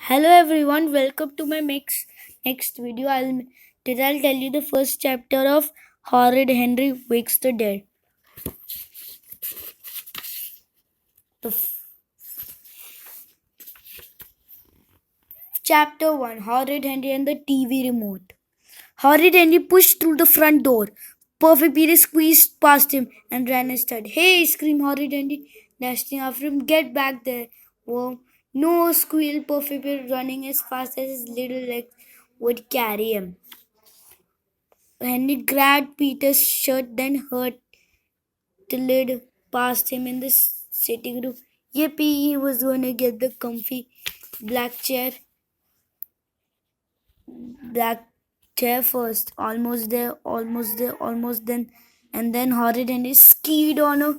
Hello everyone, welcome to my next video. I'll tell you the first chapter of Horrid Henry Wakes the Dead. The Chapter 1, Horrid Henry and the TV Remote. Horrid Henry pushed through the front door. Perfect Peter squeezed past him and ran instead. Hey! Screamed Horrid Henry, dashing after him. Get back there! Whoa! No! Squealed Perfect Peter, running as fast as his little legs would carry him. Henry grabbed Peter's shirt, then hurled the lid past him in the sitting room. Yippee! He was going to get the comfy black chair first. Almost there, almost then. And then Horrid and he skied on a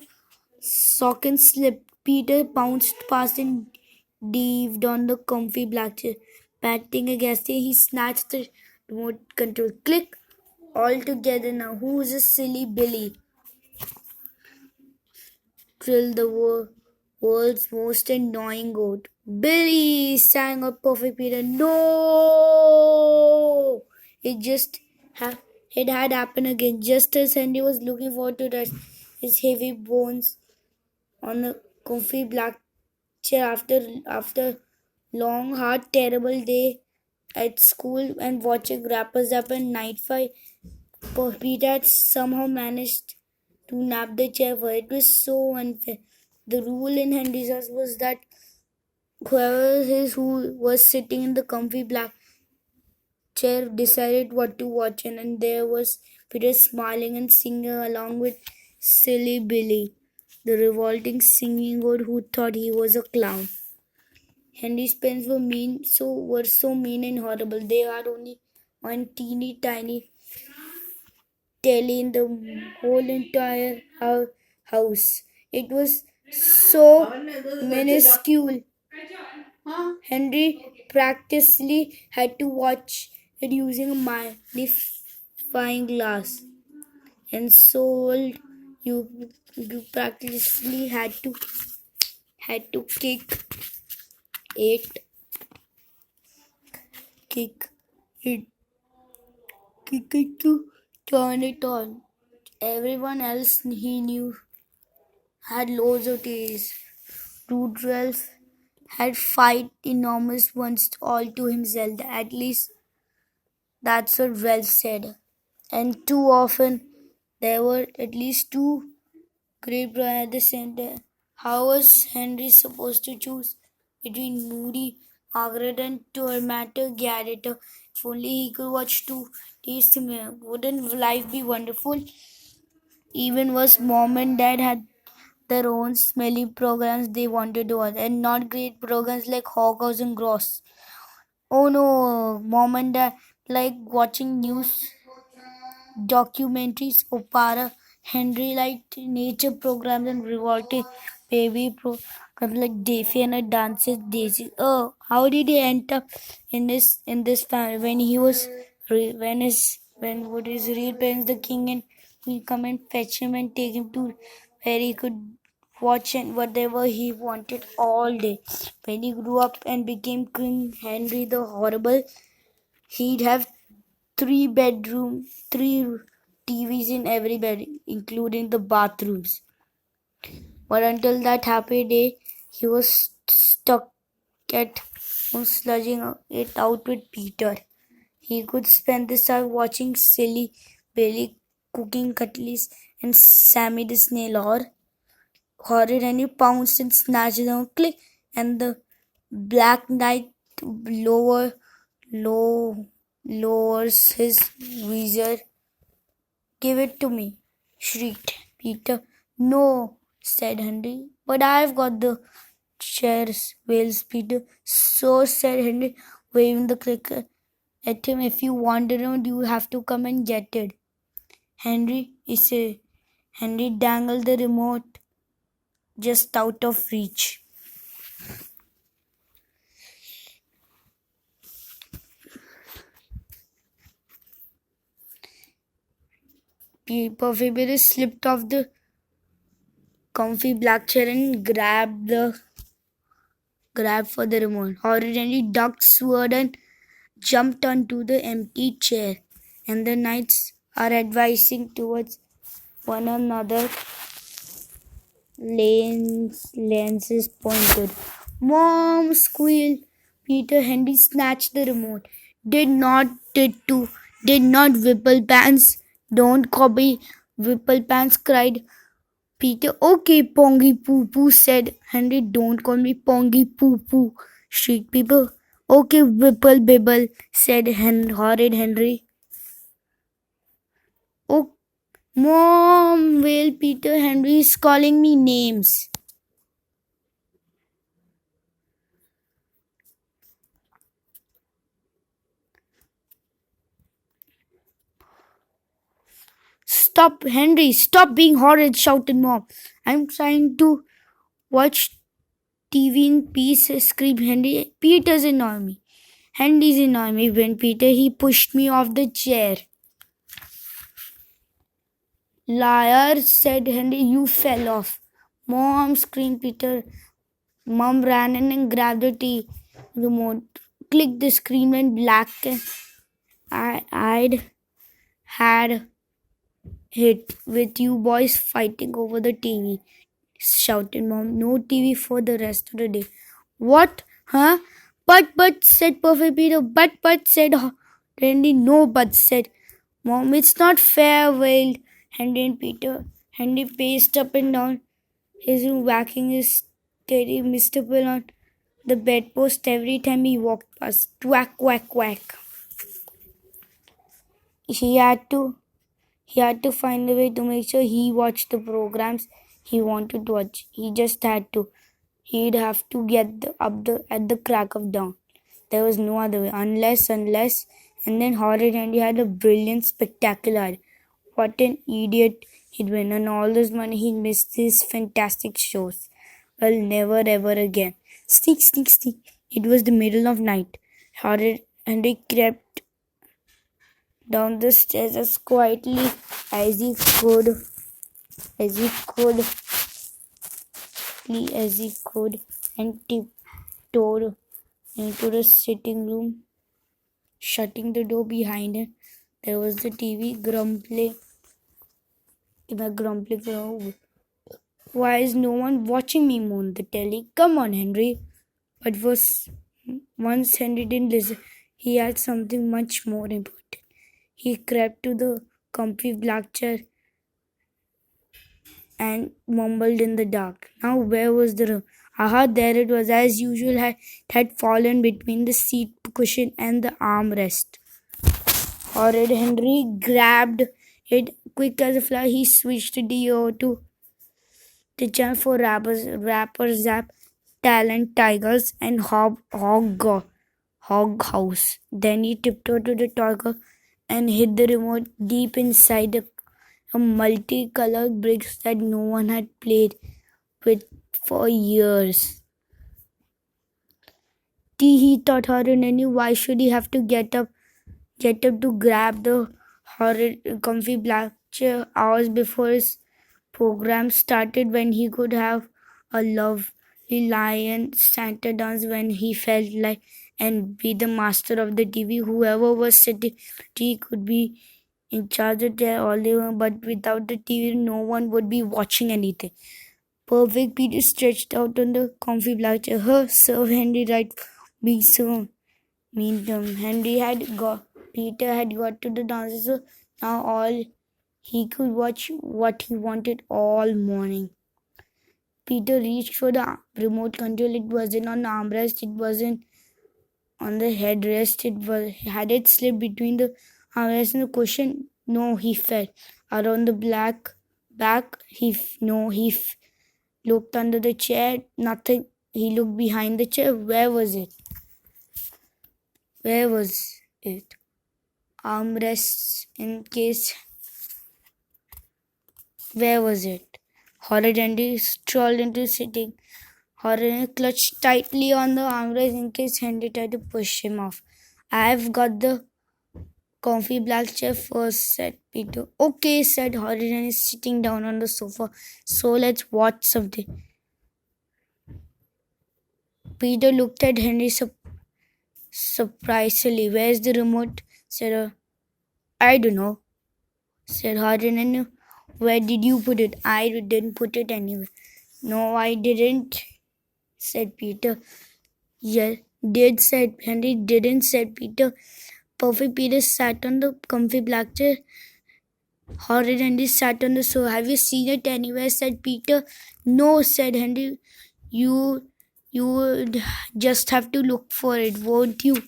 sock and slipped. Peter pounced past and dived on the comfy black chair. Patting against it, he snatched the remote control. Click! All together now. Who's a silly Billy? Trilled the world's most annoying goat. Billy! Sang out Perfect Peter. No! It had happened again. Just as Henry was looking forward to rest his heavy bones on a comfy black chair after long, hard, terrible day at school and watching Rapper Zap and Night Fight, Peter had somehow managed to nab the chair for it. It was so unfair. The rule in Henry's house was that who was sitting in the comfy black chair decided what to watch, and there was Peter smiling and singing along with Silly Billy, the revolting singing goat who thought he was a clown. Henry's parents were so mean and horrible. They had only one teeny tiny telly in the whole entire house. It was so minuscule. Henry practically had to watch it using a magnifying glass. And so you practically had to kick it to turn it on. Everyone else he knew had loads of teas. Rudolph had five enormous ones all to himself. At least that's what Ralph said. And too often there were at least two great brothers at the same time. How was Henry supposed to choose between Moody, Margaret, and Tormentor Garrett? If only he could watch two tasty men. Wouldn't life be wonderful? Even worse, Mom and Dad had their own smelly programs they wanted to watch, and not great programs like Hoghouse and Gross. Oh no, Mom and Dad like watching news documentaries, opera, Henry liked nature programs and revolting baby programs like Daisy and a Dances Daisy. Oh, how did he end up in this family when he was when would his real parents the king and he come and fetch him and take him to where he could watch and whatever he wanted all day. When he grew up and became King Henry the Horrible, he'd have three TVs in every bed, including the bathrooms. But until that happy day, he was stuck at home sludging it out with Peter. He could spend this time watching Silly Billy cooking cutlets and Sammy the Snail or Horrid, and he pounced and snatched down click, and the Black Knight lower low lowers his visor. Give it to me, shrieked Peter. No, said Henry. But I've got the chairs, wails Peter. So, said Henry, waving the clicker at him. If you want it, you have to come and get it. Henry, he said. Henry dangled the remote just out of reach. Puffy Billy slipped off the comfy black chair and grabbed grabbed for the remote. Horrid Henry ducked, sword, and jumped onto the empty chair. And the knights are advising towards one another. Lances pointed. Mom squealed. Peter Henry snatched the remote. Did not Whipple Pants. Don't copy. Whipple Pants cried. Peter, okay, Pongy Poo Poo, said Henry. Don't call me Pongy Poo Poo, shrieked Peter. Okay, Whipple Bibble, said Horrid Henry. Oh, Mom, wailed Peter. Henry is calling me names. Stop, Henry, stop being horrid, shouted Mom. I'm trying to watch TV in peace, screamed Henry. Peter's annoying me. Henry's annoying me. When Peter, he pushed me off the chair. Liar, said Henry, you fell off. Mom, screamed Peter. Mom ran in and grabbed the TV remote. Clicked the screen went black. I'd had hit with you boys fighting over the TV, shouted Mom. No TV for the rest of the day. What? Huh? But, said Perfect Peter. But, said Randy. No, but, said Mom. It's not fair, wailed Henry and Peter. Henry paced up and down his room, whacking his steady Mr. Pill on the bedpost every time he walked past. Whack, whack, whack. He had to find a way to make sure he watched the programs he wanted to watch. He just had to. He'd have to get at the crack of dawn. There was no other way. Unless, and then Horrid Andy had a brilliant, spectacular idea. What an idiot he'd been. And all this money he'd missed these fantastic shows. Well, never ever again. Sneak, sneak, sneak. It was the middle of night. Horrid Andy crept down the stairs as quietly as he could, and tiptoed into the sitting room, shutting the door behind him. There was the TV grumbling. Why is no one watching me? Moaned the telly. Come on, Henry. But once Henry didn't listen, he had something much more important. He crept to the comfy black chair and mumbled in the dark. Now where was the room? Aha, there it was. As usual, it had fallen between the seat cushion and the armrest. Horrid Henry grabbed it quick as a fly. He switched the ear to the channel for Rapper Zap, Talent Tigers, and Hog House. Then he tiptoed to the toggle and hid the remote deep inside a multicolored bricks that no one had played with for years. He thought Horrid and knew why should he have to get up to grab the horrid comfy black chair hours before his program started, when he could have a lovely lion Santa dance when he felt like, and be the master of the TV. Whoever was sitting, he could be in charge of there all day long, but without the TV, no one would be watching anything. Perfect Peter stretched out on the comfy black chair. Sir Henry, right? Be so mean to him. Peter had got to the dances, so now all he could watch what he wanted all morning. Peter reached for the remote control. It wasn't on the armrest. It wasn't on the headrest. Had it slipped between the armrest and the cushion? No, he fell. Around the black back? He looked under the chair. Nothing. He looked behind the chair. Where was it? Armrests in case. Where was it? Horrid Andy strolled into sitting. Horrid Andy clutched tightly on the armrest in case Henry tried to push him off. I've got the comfy black chair first, said Peter. Okay, said Horrid Andy, sitting down on the sofa. So let's watch something. Peter looked at Henry surprisingly. Where's the remote? Said, I don't know, said Horrid. And where did you put it? I didn't put it anywhere. No, I didn't, said Peter. Yeah, did, said Henry. Didn't, said Peter. Perfect Peter sat on the comfy black chair. Horrid Henry sat on the sofa. Have you seen it anywhere? Said Peter. No, said Henry. You would just have to look for it, won't you?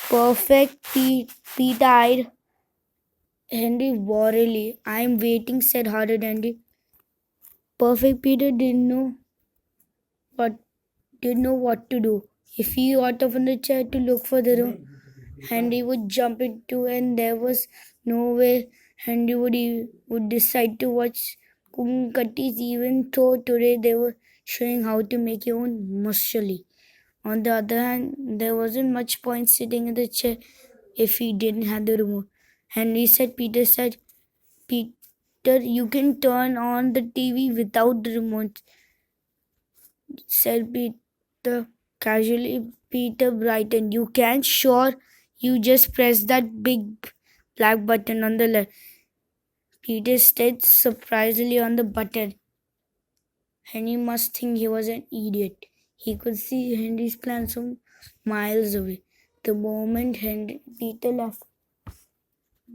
Perfect Peter eyed Henry worriedly. I'm waiting, said Horrid Henry. Perfect Peter didn't know what to do. If he got up on the chair to look for the room, Henry would jump into, and there was no way Henry would decide to watch cooking cutties, even though today they were showing how to make your own muesli. On the other hand, there wasn't much point sitting in the chair if he didn't have the remote. Peter said, Peter, you can turn on the TV without the remote, said Peter casually. Peter brightened. You can? Sure. You just press that big black button on the left. Peter stared surprisingly on the button. Henry must think he was an idiot. He could see Henry's plan from miles away. The moment Peter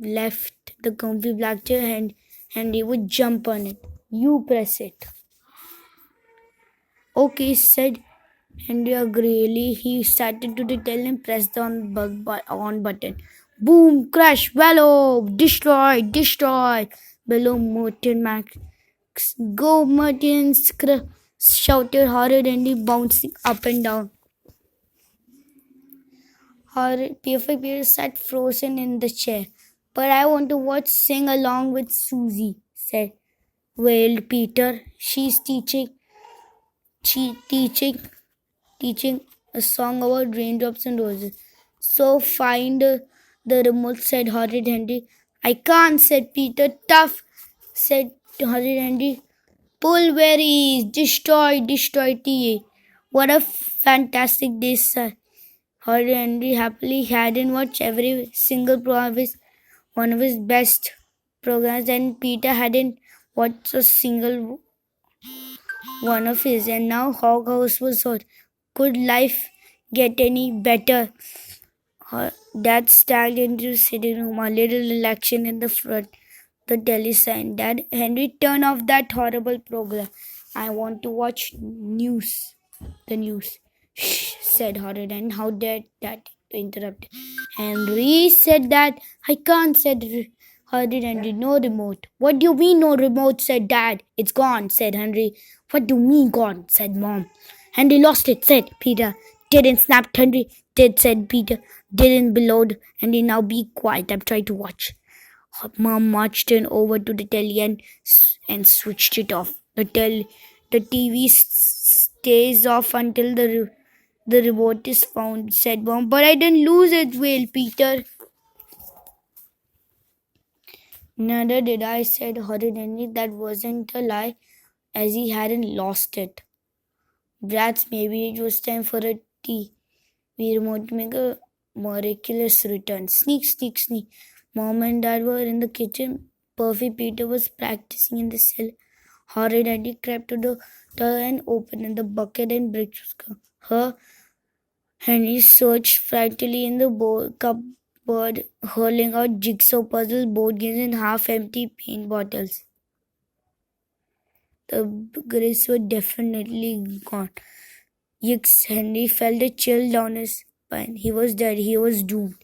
left the comfy black chair, and Henry would jump on it. You press it. Okay, said Henry agreeably. He started to tell and pressed the on button. Boom! Crash! Wallow! Destroy! Destroy! Below Morton Max. Go, Martin! Shouted Horrid Henry, bouncing up and down. Perfect Peter sat frozen in the chair. But I want to watch Sing Along with Susie, wailed Peter. She's teaching a song about raindrops and roses. So find the remote, said Horrid Henry. I can't, said Peter. Tough, said Horrid Henry. Pull berries, destroy, tea. What a fantastic day, sir. Horrid Henry happily hadn't watched every single one of his best programs, and Peter hadn't watched a single one of his, and now Hog House was hot. Could life get any better? Dad stagged into the sitting room, a little election in the front. The telly sign. Dad, Henry, turn off that horrible program. I want to watch the news. Shh, said Horrid, and how dared Dad to interrupt? Henry, said Dad. I can't, said Horrid Henry. No remote. What do you mean no remote, said Dad. It's gone, said Henry. What do you mean gone, said Mom. Henry lost it, said Peter. Didn't, snapped Henry. Did, said Peter. Didn't, bellowed Henry. Now be quiet. I'm trying to watch. Mom marched in over to the telly and switched it off. The TV stays off until the remote is found, said Mom. But I didn't lose it, wailed Peter. Neither did I, said Horrid Henry. That wasn't a lie, as he hadn't lost it. Brats, maybe it was time for a tea. We remote to make a miraculous return. Sneak, sneak, sneak. Mom and Dad were in the kitchen. Perfect Peter was practicing in the cell. Horrid Henry crept to the door and opened the bucket, and bricks her. Henry searched frantically in the cupboard, hurling out jigsaw puzzles, board games, and half-empty paint bottles. The bricks were definitely gone. Yikes! Henry felt a chill down his spine. He was dead. He was doomed.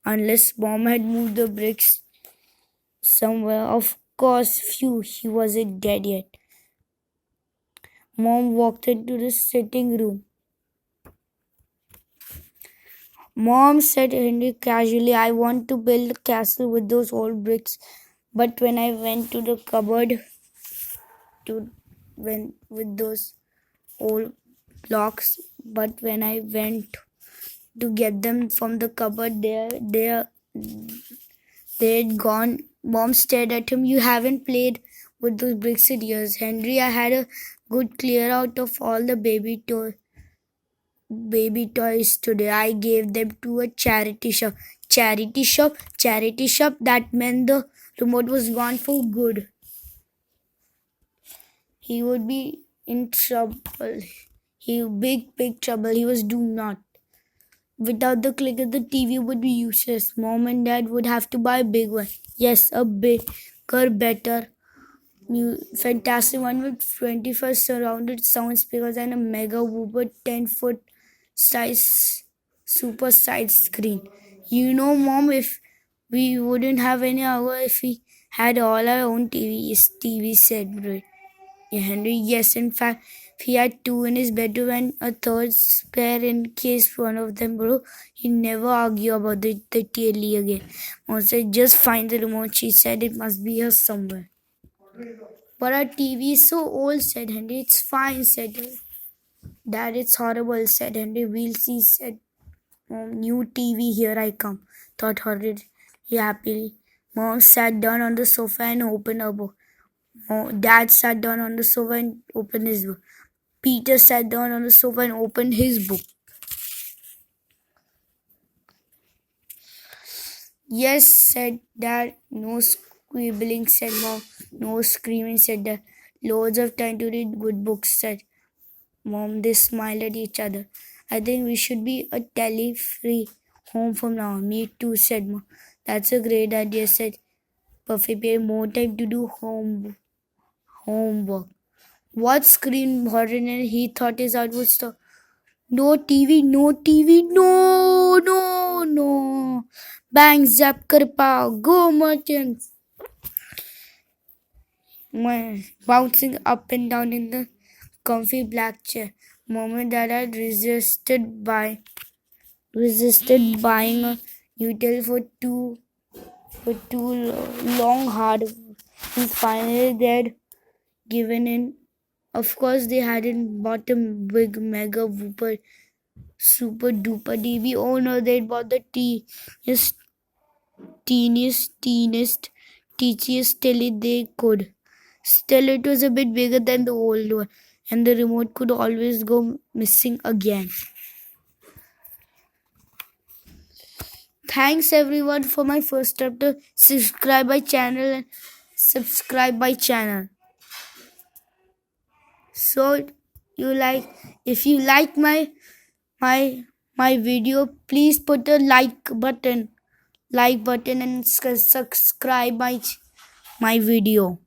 Unless Mom had moved the bricks somewhere. Of course, phew, he wasn't dead yet. Mom walked into the sitting room. Mom, said Henry casually, I want to build a castle with those old bricks. But when I went to the cupboard with those old blocks, but when I went to get them from the cupboard, they'd gone. Mom stared at him. You haven't played with those bricks and ears. Henry, I had a good clear out of all the baby toys today. I gave them to a charity shop. Charity shop? Charity shop? That meant the remote was gone for good. He would be in trouble. Big trouble. He was doomed not. Without the clicker, the TV would be useless. Mom and Dad would have to buy a big one. Yes, a bigger, better, fantastic one with 25 surrounded sound speakers and a mega whooper 10-foot size super side screen. You know, Mom, if we wouldn't have any hour if we had all our own TVs, TV said Ray. Yeah, Henry, yes, in fact, if he had two in his bedroom and a third spare in case one of them broke, he'd never argue about the TV again. Mom said, just find the remote. She said it must be here somewhere. But our TV is so old, said Henry. It's fine, said Dad. It's horrible, said Henry. We'll see, said Mom. New TV, here I come, thought Horrid happily. Mom sat down on the sofa and opened her book. Dad sat down on the sofa and opened his book. Peter sat down on the sofa and opened his book. Yes, said Dad. No squibbling, said Mom. No screaming, said Dad. Loads of time to read good books, said Mom. They smiled at each other. I think we should be a tele-free home from now on. Me too, said Mom. That's a great idea, said Puffy. We have more time to do homework. What screamed Horrid, and he thought his heart would stop. No TV, no TV, no. Bang, zap, karpa, go merchants. Bouncing up and down in the comfy black chair. Mom and Dad had resisted buying a new table for too long hard. And finally they had given in. Of course, they hadn't bought a big mega whooper super duper TV. Oh no, they'd bought the teeniest, teachiest telly they could. Still, it was a bit bigger than the old one, and the remote could always go missing again. Thanks everyone for my first step to subscribe my channel. So if you like my video, please put a like button and subscribe my video.